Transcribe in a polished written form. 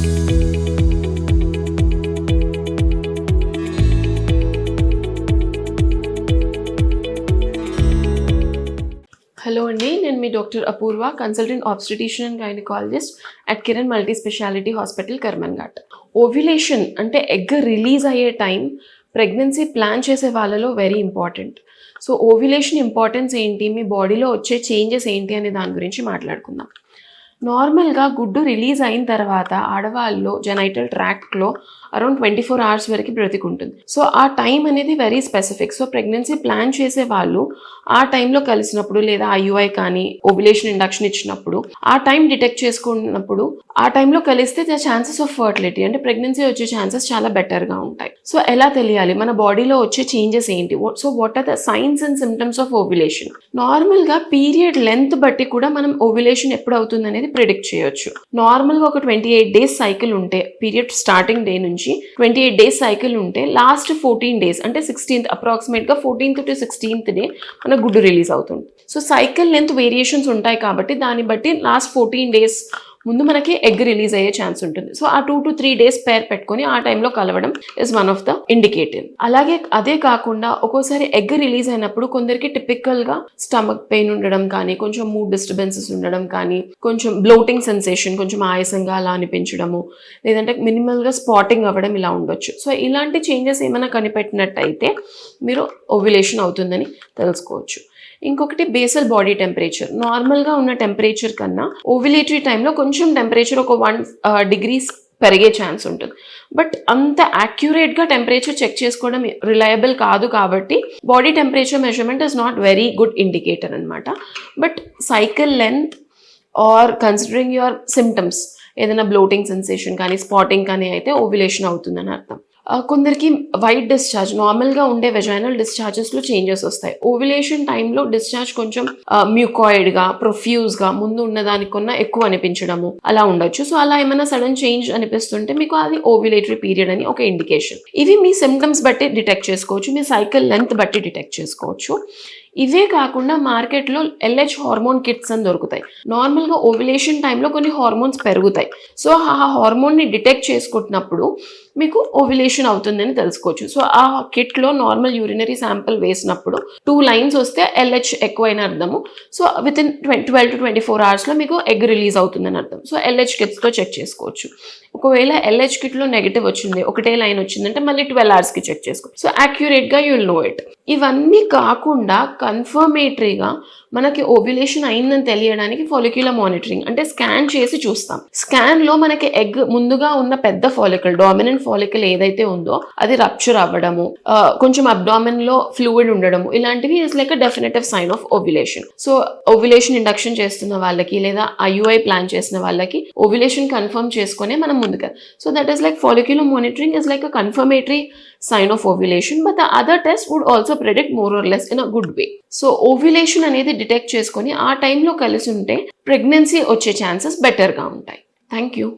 Hello అండి, నేను మీ doctor Apoorva, consultant obstetrician and gynaecologist at Kiran multi speciality hospital, Karman Ghat. Ovulation అంటే ఎగ్ రిలీజ్ అయ్యే టైం ప్రెగ్నెన్సీ ప్లాన్ చేసే వాళ్ళలో very important. So ovulation importance ఏంటి, మీ బాడీలో వచ్చే చేంజెస్ ఏంటి అనే దాని గురించి మాట్లాడుకుందాం. నార్మల్గా గుడ్డు రిలీజ్ అయిన తర్వాత ఆడవాళ్ళలో జెనైటల్ ట్రాక్ట్లో అరౌండ్ 24 hours వరకు బ్రతికుంటుంది. సో ఆ టైం అనేది very specific. So pregnancy plan చేసే వాళ్ళు ఆ టైంలో కలిసినప్పుడు లేదా ఐయుఐ కానీ ఓవ్యులేషన్ ఇండక్షన్ ఇచ్చినప్పుడు ఆ టైం డిటెక్ట్ చేసుకున్నప్పుడు ఆ టైంలో కలిస్తే ద ఛాన్సెస్ ఆఫ్ ఫర్టిలిటీ అంటే ప్రెగ్నెన్సీ వచ్చే ఛాన్సెస్ చాలా బెటర్గా ఉంటాయి. సో ఎలా తెలియాలి మన బాడీలో వచ్చే చేంజెస్ ఏంటి? So what are the signs and symptoms of ovulation? నార్మల్గా పీరియడ్ లెంత్ బట్టి కూడా మనం ఓవ్యులేషన్ ఎప్పుడు అవుతుంది అనేది ప్రిడిక్ట్ చేయొచ్చు. నార్మల్గా ఒక 28 days సైకిల్ ఉంటే, పీరియడ్ స్టార్టింగ్ డే నుంచి 28 days సైకిల్ ఉంటే లాస్ట్ 14 days అంటే 16th అప్రాక్సిమేట్గా 14th to 16th డే మన గుడ్డు రిలీజ్ అవుతుంది. సో సైకిల్ లెంత్ వేరియేషన్స్ ఉంటాయి కాబట్టి దాన్ని బట్టి లాస్ట్ 14 days ముందు మనకి ఎగ్ రిలీజ్ అయ్యే ఛాన్స్ ఉంటుంది. సో ఆ 2 to 3 days పేర్ పెట్టుకొని ఆ టైంలో కలవడం is one of the indicative. అలాగే అదే కాకుండా ఒక్కోసారి ఎగ్ రిలీజ్ అయినప్పుడు కొందరికి టిపికల్గా స్టమక్ పెయిన్ ఉండడం కానీ, కొంచెం మూడ్ డిస్టర్బెన్సెస్ ఉండడం కానీ, కొంచెం బ్లోటింగ్ సెన్సేషన్, కొంచెం ఆయాసంగా అలా అనిపించడము, లేదంటే మినిమల్గా స్పాటింగ్ అవ్వడం ఇలా ఉండొచ్చు. సో ఇలాంటి చేంజెస్ ఏమైనా కనిపెట్టినట్టయితే మీరు ఓవ్యులేషన్ అవుతుందని తెలుసుకోవచ్చు. ఇంకొకటి బేసల్ బాడీ టెంపరేచర్. నార్మల్గా ఉన్న టెంపరేచర్ కన్నా ఓవ్యులేటరీ టైంలో కొంచెం టెంపరేచర్ ఒక 1 degrees పెరిగే ఛాన్స్ ఉంటుంది. బట్ అంత యాక్యురేట్గా టెంపరేచర్ చెక్ చేసుకోవడం రిలయబుల్ కాదు కాబట్టి body temperature measurement is not very good indicator అనమాట. But cycle length are considering your symptoms, ఏదైనా బ్లోటింగ్ సెన్సేషన్ కానీ స్పాటింగ్ కానీ అయితే ఓవ్యులేషన్ అవుతుందని అర్థం. కొందరికి వైట్ డిశ్చార్జ్, నార్మల్గా ఉండే వెజైనల్ డిశ్చార్జెస్లో చేంజెస్ వస్తాయి. ఓవ్యులేషన్ టైంలో డిశ్చార్జ్ కొంచెం మ్యూకాయిడ్గా, ప్రొఫ్యూజ్గా, ముందు ఉన్నదానికన్నా ఎక్కువ అనిపించడము అలా ఉండొచ్చు. సో అలా ఏమైనా సడన్ చేంజ్ అనిపిస్తుంటే మీకు అది ఓవ్యులేటరీ పీరియడ్ అని ఒక ఇండికేషన్. ఇవి మీ సిమ్టమ్స్ బట్టి డిటెక్ట్ చేసుకోవచ్చు, మీ సైకిల్ లెంత్ బట్టి డిటెక్ట్ చేసుకోవచ్చు. ఇవే కాకుండా మార్కెట్లో LH హార్మోన్ కిట్స్ అని దొరుకుతాయి. నార్మల్గా ఓవ్యులేషన్ టైంలో కొన్ని హార్మోన్స్ పెరుగుతాయి. సో ఆ హార్మోన్ని డిటెక్ట్ చేసుకుంటున్నప్పుడు మీకు ఓవ్యులేషన్ అవుతుందని తెలుసుకోవచ్చు. సో ఆ కిట్లో నార్మల్ యూరినరీ శాంపిల్ వేసినప్పుడు 2 lines వస్తే LH ఎక్కువైన అర్థము. సో వితిన్ 12 to 24 hours మీకు ఎగ్ రిలీజ్ అవుతుందని అర్థం. సో LH కిట్స్తో చెక్ చేసుకోవచ్చు. ఒకవేళ LH కిట్లో నెగిటివ్ వచ్చింది, ఒకటే లైన్ వచ్చిందంటే మళ్ళీ 12 hours చెక్ చేసుకోవచ్చు. సో యాక్యురేట్గా యూ విల్ నో ఇట్. ఇవన్నీ కాకుండా కన్ఫర్మేటరీగా మనకి ఓవ్యులేషన్ అయిందని తెలియడానికి ఫాలిక్యులర్ మానిటరింగ్ అంటే స్కాన్ చేసి చూస్తాం. స్కాన్లో మనకి ఎగ్ ముందుగా ఉన్న పెద్ద ఫాలికల్, డామినెంట్ ఫాలికల్ ఏదైతే ఉందో అది రప్చర్ అవ్వడము, కొంచెం అబ్డామిన్లో ఫ్లూయిడ్ ఉండడము, ఇలాంటివి is like a definitive sign of ovulation. So ovulation induction చేస్తున్న వాళ్ళకి లేదా IUI ప్లాన్ చేసిన వాళ్ళకి ఓవ్యులేషన్ కన్ఫర్మ్ చేసుకునే మనం ముందుగా. So that is like follicular monitoring is like a confirmatory sign of ovulation, but the other test would also predict more or less in a good way. So ovulation అనేది detect చేసుకొని ఆ టైంలో కలిసి ఉంటే pregnancy వచ్చే chances బెటర్గా ఉంటాయి. Thank you.